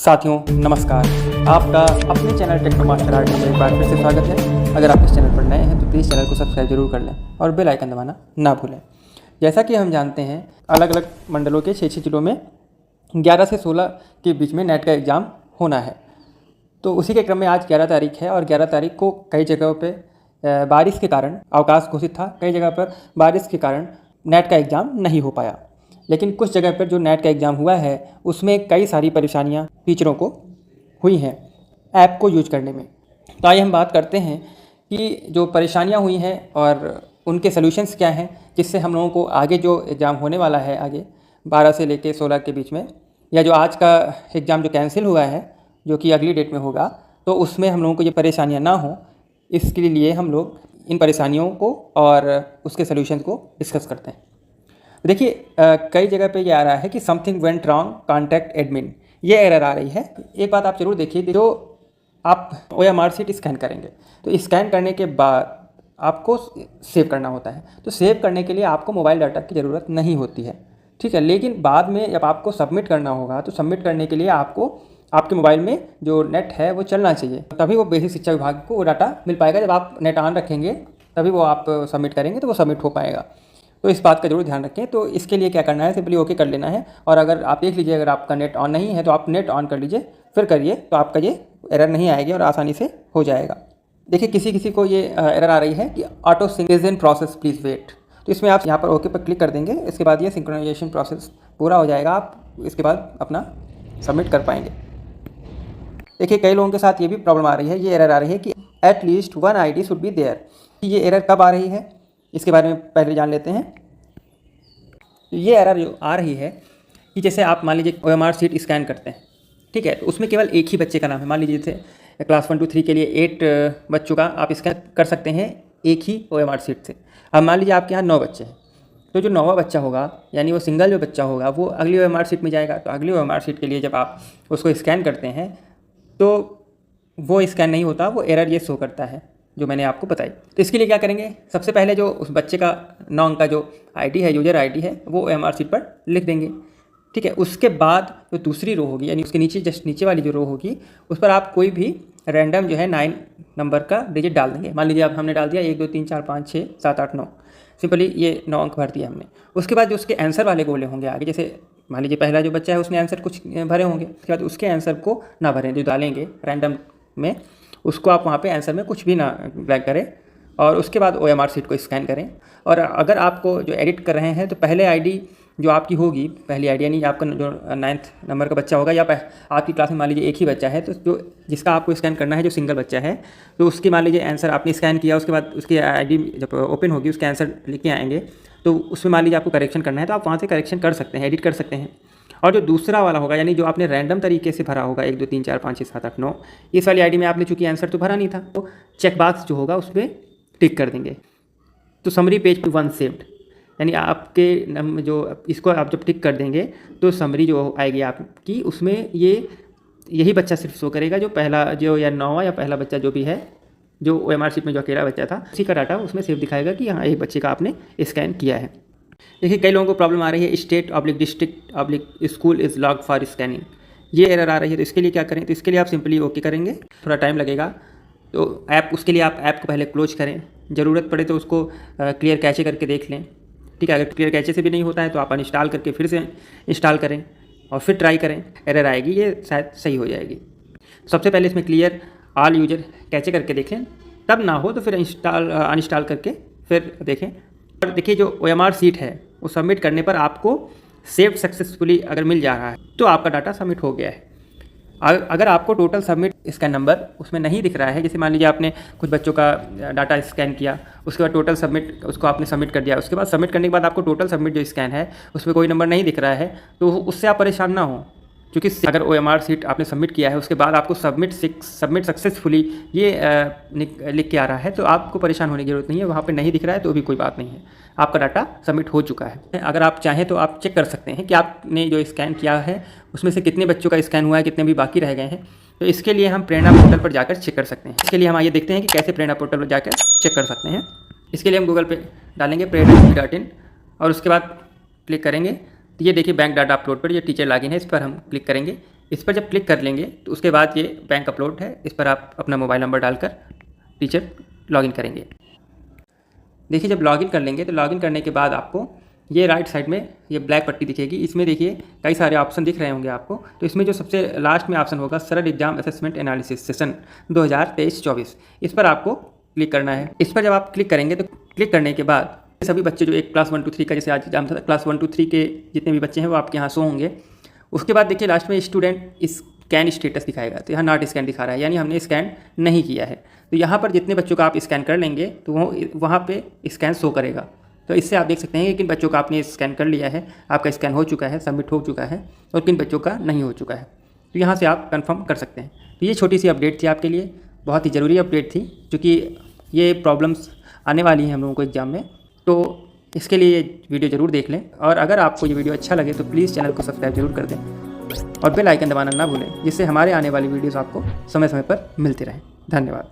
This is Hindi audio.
साथियों नमस्कार, आपका अपने चैनल टेक्नो मास्टर आर्ट में एक बार फिर से स्वागत है। अगर आप इस चैनल पर नए हैं तो प्लीज़ चैनल को सब्सक्राइब जरूर कर लें और बेल आइकन दबाना ना भूलें। जैसा कि हम जानते हैं, अलग अलग मंडलों के 6 जिलों में 11 से 16 के बीच में नेट का एग्ज़ाम होना है। तो उसी के क्रम में आज 11 तारीख है और 11 तारीख को कई जगहों पर बारिश के कारण अवकाश घोषित था। कई जगह पर बारिश के कारण नेट का एग्ज़ाम नहीं हो पाया, लेकिन कुछ जगह पर जो नेट का एग्ज़ाम हुआ है उसमें कई सारी परेशानियां टीचरों को हुई हैं ऐप को यूज करने में। तो आइए हम बात करते हैं कि जो परेशानियां हुई हैं और उनके सॉल्यूशंस क्या हैं, जिससे हम लोगों को आगे जो एग्ज़ाम होने वाला है आगे 12 से लेकर 16 के बीच में, या जो आज का एग्ज़ाम जो कैंसिल हुआ है जो कि अगली डेट में होगा, तो उसमें हम लोगों को ये परेशानियाँ ना हो, इसके लिए हम लोग इन परेशानियों को और उसके सॉल्यूशंस को डिस्कस करते हैं। देखिए, कई जगह पे ये आ रहा है कि something went wrong, contact admin, ये एरर आ रही है। एक बात आप जरूर देखिए, जो आप OMR शीट स्कैन करेंगे तो स्कैन करने के बाद आपको सेव करना होता है। तो सेव करने के लिए आपको मोबाइल डाटा की ज़रूरत नहीं होती है, ठीक है। लेकिन बाद में जब आपको सबमिट करना होगा तो सबमिट करने के लिए आपको आपके मोबाइल में जो नेट है वो चलना चाहिए, तभी वो बेसिक शिक्षा विभाग को वो डाटा मिल पाएगा। जब आप नेट ऑन रखेंगे तभी वो आप सबमिट करेंगे तो वो सबमिट हो पाएगा। तो इस बात का जरूर ध्यान रखें। तो इसके लिए क्या करना है, सिंपली ओके कर लेना है। और अगर आप देख लीजिए, अगर आपका नेट ऑन नहीं है तो आप नेट ऑन कर लीजिए, फिर करिए, तो आपका ये एरर नहीं आएगी और आसानी से हो जाएगा। देखिए, किसी को ये एरर आ रही है कि auto sync is in process, please wait. तो इसमें आप यहाँ पर ओके पर क्लिक कर देंगे। इसके बाद ये सिंक्रोनाइजेशन प्रोसेस पूरा हो जाएगा, आप इसके बाद अपना सबमिट कर पाएंगे। देखिए, कई लोगों के साथ ये भी प्रॉब्लम आ रही है, ये एरर आ रही है कि at least 1 ID should be there. ये एरर कब आ रही है इसके बारे में पहले जान लेते हैं। ये एरर जो आ रही है कि जैसे आप मान लीजिए OMR शीट स्कैन करते हैं, ठीक है, तो उसमें केवल एक ही बच्चे का नाम है। मान लीजिए जैसे क्लास 1 2 3 के लिए 8 बच्चों का आप स्कैन कर सकते हैं एक ही OMR शीट से। अब मान लीजिए आपके यहाँ 9 बच्चे हैं, तो जो 9वां बच्चा होगा, यानी वो सिंगल जो बच्चा होगा, वो अगली OMR शीट में जाएगा। तो अगली OMR शीट के लिए जब आप उसको स्कैन करते हैं तो वो स्कैन नहीं होता, वो एरर ये शो करता है जो मैंने आपको बताई। तो इसके लिए क्या करेंगे, सबसे पहले जो उस बच्चे का 9 अंक का जो ID है, यूजर ID है, वो OMR शीट पर लिख देंगे, ठीक है। उसके बाद जो दूसरी रो होगी, यानी उसके नीचे जस्ट नीचे वाली जो रो होगी, उस पर आप कोई भी रैंडम जो है 9 नंबर का डिजिट डाल देंगे। मान लीजिए अब हमने डाल दिया 1 2 3 4 5 6 7 8 9, सिंपली ये 9 अंक भर दिया हमने। उसके बाद जो उसके आंसर वाले गोले होंगे आगे, जैसे मान लीजिए पहला जो बच्चा है उसने आंसर कुछ भरे होंगे, उसके बाद उसके आंसर को ना भरें, जो डालेंगे रैंडम में उसको आप वहाँ पे आंसर में कुछ भी ना ब्लैक करें, और उसके बाद OMR शीट को स्कैन करें। और अगर आपको जो एडिट कर रहे हैं तो पहले ID जो आपकी होगी, पहली ID, यानी आपका जो 9th नंबर का बच्चा होगा, या आपकी क्लास में मान लीजिए एक ही बच्चा है, तो जो जिसका आपको स्कैन करना है, जो सिंगल बच्चा है, तो उसकी मान लीजिए आंसर आपने स्कैन किया, उसके बाद उसकी ID जब ओपन होगी उसके आंसर लिख के आएंगे, तो उसमें मान लीजिए आपको करेक्शन करना है तो आप वहाँ से करेक्शन कर सकते हैं, एडिट कर सकते हैं। और जो दूसरा वाला होगा, यानी जो आपने रैंडम तरीके से भरा होगा 1 2 3 4 5 6 7 8 9, इस वाली ID में आपने चूंकि आंसर तो भरा नहीं था, तो चेक बॉक्स जो होगा उस पर टिक कर देंगे। तो समरी पेज 1 सेव्ड, यानी आपके जो इसको आप जब टिक कर देंगे तो समरी जो आएगी आपकी, उसमें यही बच्चा सिर्फ शो करेगा, जो पहला जो या 9वां या पहला बच्चा जो भी है, जो OMR शीट में जो अकेला बच्चा था, उसी का डाटा उसमें सेव दिखाएगा कि हाँ, एक बच्चे का आपने स्कैन किया है। देखिए, कई लोगों को प्रॉब्लम आ रही है, state district/ school is log for scanning, ये एरर आ रही है। तो इसके लिए क्या करें, तो इसके लिए आप सिंपली ओके करेंगे, थोड़ा टाइम लगेगा। तो उसके लिए आप ऐप को पहले क्लोज करें, ज़रूरत पड़े तो उसको क्लियर कैचे करके देख लें, ठीक है। अगर क्लियर कैचे से भी नहीं होता है तो आप अनइंस्टॉल करके फिर से इंस्टॉल करें और फिर ट्राई करें, एरर आएगी, ये शायद सही हो जाएगी। सबसे पहले इसमें क्लियर ऑल यूजर कैचे करके देखें, तब ना हो तो फिर अनइंस्टॉल करके फिर देखें। और देखिए, जो OMR शीट है वो सबमिट करने पर आपको सेव सक्सेसफुली अगर मिल जा रहा है तो आपका डाटा सबमिट हो गया है। अगर आपको टोटल सबमिट स्कैन नंबर उसमें नहीं दिख रहा है, जैसे मान लीजिए आपने कुछ बच्चों का डाटा स्कैन किया, उसके बाद टोटल सबमिट उसको आपने सबमिट कर दिया, उसके बाद सबमिट करने के बाद आपको टोटल सबमिट जो स्कैन है उसमें कोई नंबर नहीं दिख रहा है, तो उससे आप परेशान ना हो, क्योंकि अगर OMR शीट आपने सबमिट किया है उसके बाद आपको सबमिट सक्सेसफुली ये लिख के आ रहा है, तो आपको परेशान होने की जरूरत नहीं है। वहाँ पे नहीं दिख रहा है तो भी कोई बात नहीं है, आपका डाटा सबमिट हो चुका है। अगर आप चाहें तो आप चेक कर सकते हैं कि आपने जो स्कैन किया है उसमें से कितने बच्चों का स्कैन हुआ है, कितने भी बाकी रह गए हैं। तो इसके लिए हम प्रेरणा पोर्टल पर जाकर चेक कर सकते हैं। इसके लिए हम आइए देखते हैं कि कैसे प्रेरणा पोर्टल पर जाकर चेक कर सकते हैं। इसके लिए हम गूगल पे डालेंगे prerna.in और उसके बाद क्लिक करेंगे। तो ये देखिए, बैंक डाटा अपलोड पर ये टीचर लॉगिन है, इस पर हम क्लिक करेंगे। इस पर जब क्लिक कर लेंगे तो उसके बाद ये बैंक अपलोड है, इस पर आप अपना मोबाइल नंबर डालकर टीचर लॉगिन करेंगे। देखिए जब लॉगिन कर लेंगे तो लॉगिन करने के बाद आपको ये राइट साइड में ये ब्लैक पट्टी दिखेगी, इसमें देखिए कई सारे ऑप्शन दिख रहे होंगे आपको। तो इसमें जो सबसे लास्ट में ऑप्शन होगा सरल एग्जाम असेसमेंट एनालिसिस सेशन 2023-24, इस पर आपको क्लिक करना है। इस पर जब आप क्लिक करेंगे तो क्लिक करने के बाद सभी बच्चे जो एक क्लास 1 to 3 का जैसे आज एग्जाम था, क्लास 1 to 3 के जितने भी बच्चे हैं वो आपके यहाँ शो होंगे। उसके बाद देखिए लास्ट में स्टूडेंट स्कैन स्टेटस दिखाएगा, तो यहाँ नॉट स्कैन दिखा रहा है, यानी हमने स्कैन नहीं किया है। तो यहाँ पर जितने बच्चों का आप स्कैन कर लेंगे तो वहाँ पे स्कैन शो करेगा। तो इससे आप देख सकते हैं कि किन बच्चों का आपने स्कैन कर लिया है, आपका स्कैन हो चुका है, सबमिट हो चुका है, और किन बच्चों का नहीं हो चुका है। तो यहाँ से आप कंफर्म कर सकते हैं। तो ये छोटी सी अपडेट थी आपके लिए, बहुत ही ज़रूरी अपडेट थी, क्योंकि ये प्रॉब्लम्स आने वाली हैं हम लोगों को एग्ज़ाम में। तो इसके लिए ये वीडियो ज़रूर देख लें, और अगर आपको ये वीडियो अच्छा लगे तो प्लीज़ चैनल को सब्सक्राइब जरूर कर दें और बेल आइकन दबाना ना भूलें, जिससे हमारे आने वाली वीडियोज़ आपको समय समय पर मिलती रहें। धन्यवाद।